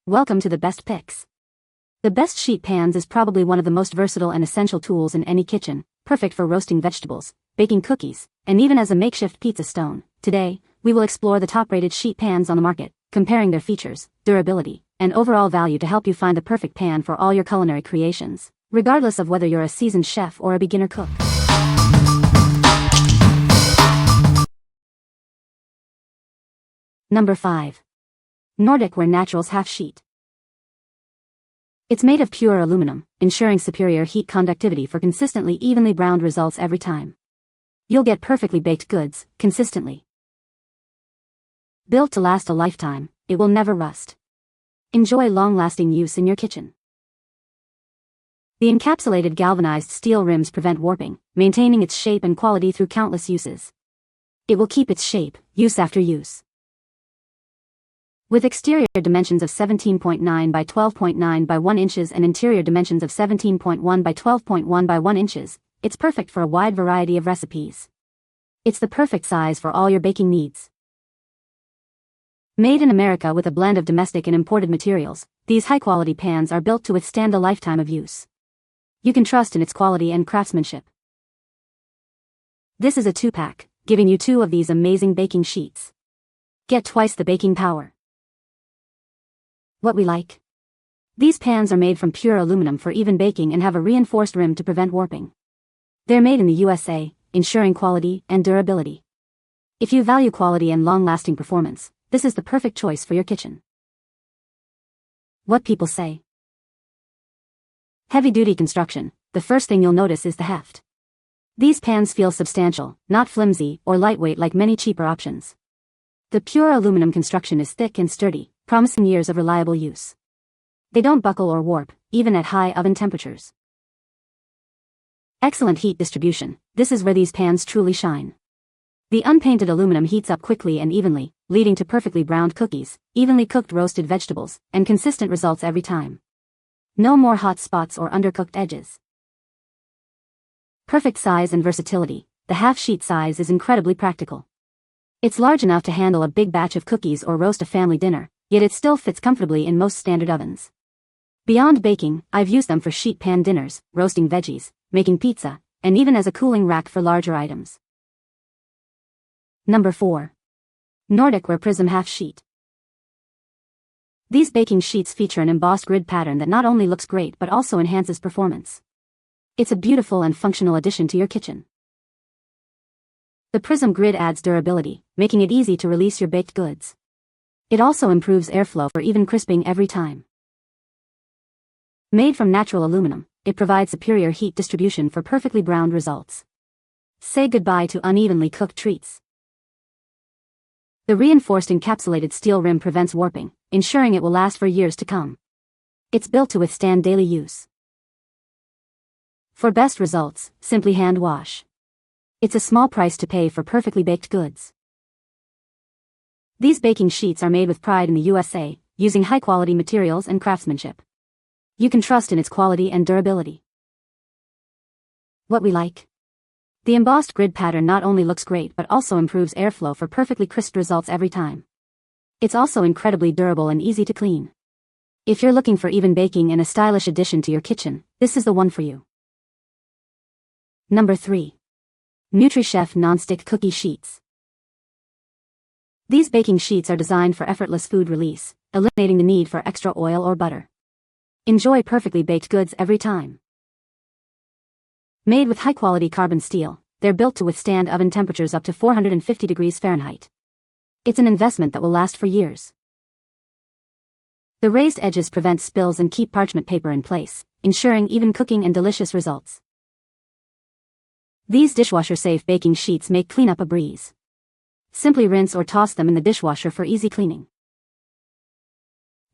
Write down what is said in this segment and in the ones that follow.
Welcome to the best picks. The best sheet pans is probably one of the most versatile and essential tools in any kitchen, perfect for roasting vegetables, baking cookies, and even as a makeshift pizza stone. Today, we will explore the top-rated sheet pans on the market, comparing their features, durability, and overall value to help you find the perfect pan for all your culinary creations, regardless of whether you're a seasoned chef or a beginner cook. Number 5. Nordic Ware Naturals Half Sheet. It's made of pure aluminum, ensuring superior heat conductivity for consistently evenly browned results every time. You'll get perfectly baked goods, consistently. Built to last a lifetime, it will never rust. Enjoy long-lasting use in your kitchen. The encapsulated galvanized steel rims prevent warping, maintaining its shape and quality through countless uses. It will keep its shape, use after use. With exterior dimensions of 17.9 by 12.9 by 1 inches and interior dimensions of 17.1 by 12.1 by 1 inches, it's perfect for a wide variety of recipes. It's the perfect size for all your baking needs. Made in America with a blend of domestic and imported materials, these high-quality pans are built to withstand a lifetime of use. You can trust in its quality and craftsmanship. This is a 2-pack, giving you 2 of these amazing baking sheets. Get twice the baking power. What we like. These pans are made from pure aluminum for even baking and have a reinforced rim to prevent warping. They're made in the USA, ensuring quality and durability. If you value quality and long-lasting performance, this is the perfect choice for your kitchen. What people say. Heavy-duty construction. The first thing you'll notice is the heft. These pans feel substantial, not flimsy or lightweight like many cheaper options. The pure aluminum construction is thick and sturdy, promising years of reliable use. They don't buckle or warp, even at high oven temperatures. Excellent heat distribution. This is where these pans truly shine. The unpainted aluminum heats up quickly and evenly, leading to perfectly browned cookies, evenly cooked roasted vegetables, and consistent results every time. No more hot spots or undercooked edges. Perfect size and versatility. The half-sheet size is incredibly practical. It's large enough to handle a big batch of cookies or roast a family dinner, yet it still fits comfortably in most standard ovens. Beyond baking, I've used them for sheet pan dinners, roasting veggies, making pizza, and even as a cooling rack for larger items. Number 4. Nordic Ware Prism Half Sheet. These baking sheets feature an embossed grid pattern that not only looks great but also enhances performance. It's a beautiful and functional addition to your kitchen. The Prism grid adds durability, making it easy to release your baked goods. It also improves airflow for even crisping every time. Made from natural aluminum, it provides superior heat distribution for perfectly browned results. Say goodbye to unevenly cooked treats. The reinforced encapsulated steel rim prevents warping, ensuring it will last for years to come. It's built to withstand daily use. For best results, simply hand wash. It's a small price to pay for perfectly baked goods. These baking sheets are made with pride in the USA, using high-quality materials and craftsmanship. You can trust in its quality and durability. What we like. The embossed grid pattern not only looks great but also improves airflow for perfectly crisp results every time. It's also incredibly durable and easy to clean. If you're looking for even baking and a stylish addition to your kitchen, this is the one for you. Number 3. NutriChef Nonstick Cookie Sheets. These baking sheets are designed for effortless food release, eliminating the need for extra oil or butter. Enjoy perfectly baked goods every time. Made with high-quality carbon steel, they're built to withstand oven temperatures up to 450 degrees Fahrenheit. It's an investment that will last for years. The raised edges prevent spills and keep parchment paper in place, ensuring even cooking and delicious results. These dishwasher-safe baking sheets make cleanup a breeze. Simply rinse or toss them in the dishwasher for easy cleaning.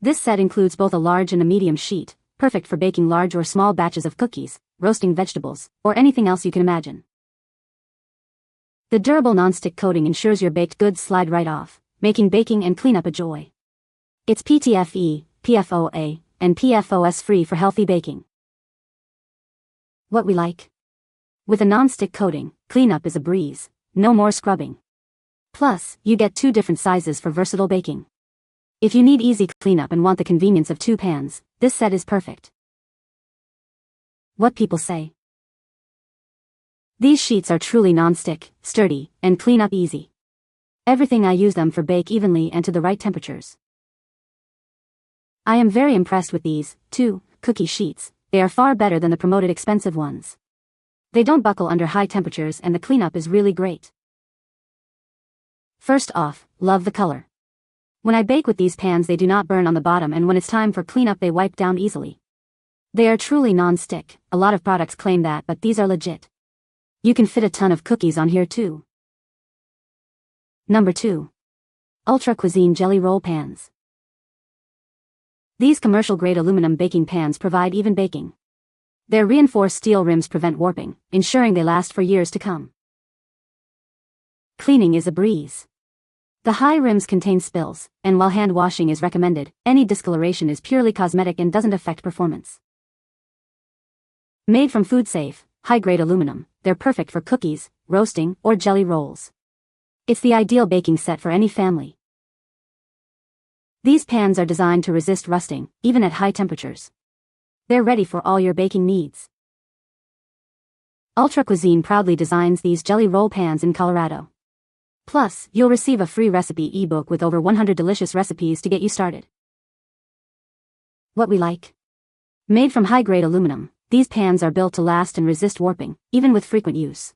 This set includes both a large and a medium sheet, perfect for baking large or small batches of cookies, roasting vegetables, or anything else you can imagine. The durable nonstick coating ensures your baked goods slide right off, making baking and cleanup a joy. It's PTFE, PFOA, and PFOS-free for healthy baking. What we like. With a non-stick coating, cleanup is a breeze, no more scrubbing. Plus, you get 2 different sizes for versatile baking. If you need easy cleanup and want the convenience of 2 pans, this set is perfect. What people say. These sheets are truly non-stick, sturdy, and clean up easy. Everything I use them for bake evenly and to the right temperatures. I am very impressed with these, too, cookie sheets. They are far better than the promoted expensive ones. They don't buckle under high temperatures and the cleanup is really great. First off, love the color. When I bake with these pans they do not burn on the bottom, and when it's time for cleanup they wipe down easily. They are truly non-stick. A lot of products claim that, but these are legit. You can fit a ton of cookies on here too. Number 2. Ultra Cuisine Jelly Roll Pans. These commercial-grade aluminum baking pans provide even baking. Their reinforced steel rims prevent warping, ensuring they last for years to come. Cleaning is a breeze. The high rims contain spills, and while hand washing is recommended, any discoloration is purely cosmetic and doesn't affect performance. Made from food-safe, high-grade aluminum, they're perfect for cookies, roasting, or jelly rolls. It's the ideal baking set for any family. These pans are designed to resist rusting, even at high temperatures. They're ready for all your baking needs. Ultra Cuisine proudly designs these jelly roll pans in Colorado. Plus, you'll receive a free recipe ebook with over 100 delicious recipes to get you started. What we like. Made from high-grade aluminum, these pans are built to last and resist warping, even with frequent use.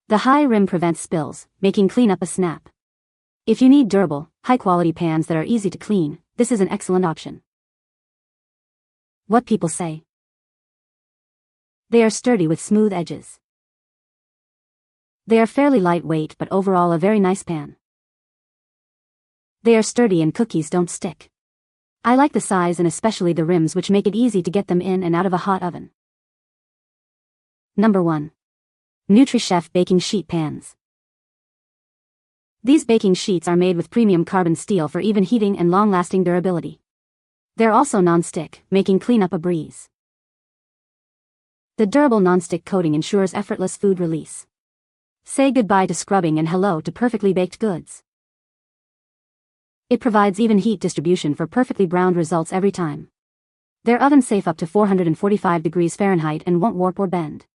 The high rim prevents spills, making cleanup a snap. If you need durable, high-quality pans that are easy to clean, this is an excellent option. What people say. They are sturdy with smooth edges. They are fairly lightweight but overall a very nice pan. They are sturdy and cookies don't stick. I like the size and especially the rims, which make it easy to get them in and out of a hot oven. Number 1. NutriChef Baking Sheet Pans. These baking sheets are made with premium carbon steel for even heating and long-lasting durability. They're also non-stick, making cleanup a breeze. The durable non-stick coating ensures effortless food release. Say goodbye to scrubbing and hello to perfectly baked goods. It provides even heat distribution for perfectly browned results every time. They're oven safe up to 445 degrees Fahrenheit and won't warp or bend.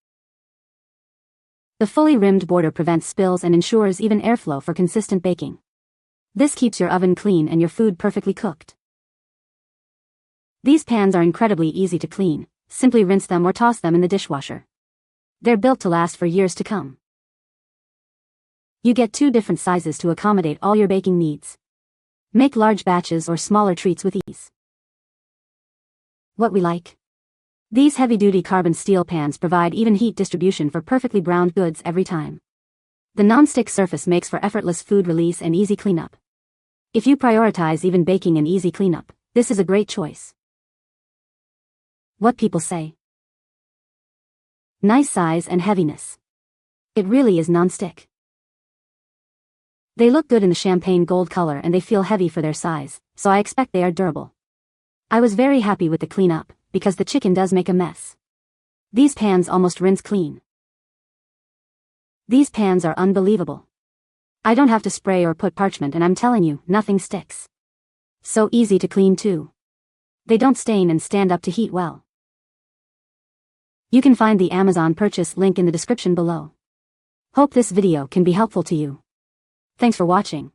The fully rimmed border prevents spills and ensures even airflow for consistent baking. This keeps your oven clean and your food perfectly cooked. These pans are incredibly easy to clean. Simply rinse them or toss them in the dishwasher. They're built to last for years to come. You get 2 different sizes to accommodate all your baking needs. Make large batches or smaller treats with ease. What we like. These heavy-duty carbon steel pans provide even heat distribution for perfectly browned goods every time. The non-stick surface makes for effortless food release and easy cleanup. If you prioritize even baking and easy cleanup, this is a great choice. What people say. Nice size and heaviness. It really is non-stick. They look good in the champagne gold color and they feel heavy for their size, so I expect they are durable. I was very happy with the cleanup, because the chicken does make a mess. These pans almost rinse clean. These pans are unbelievable. I don't have to spray or put parchment and I'm telling you, nothing sticks. So easy to clean too. They don't stain and stand up to heat well. You can find the Amazon purchase link in the description below. Hope this video can be helpful to you. Thanks for watching.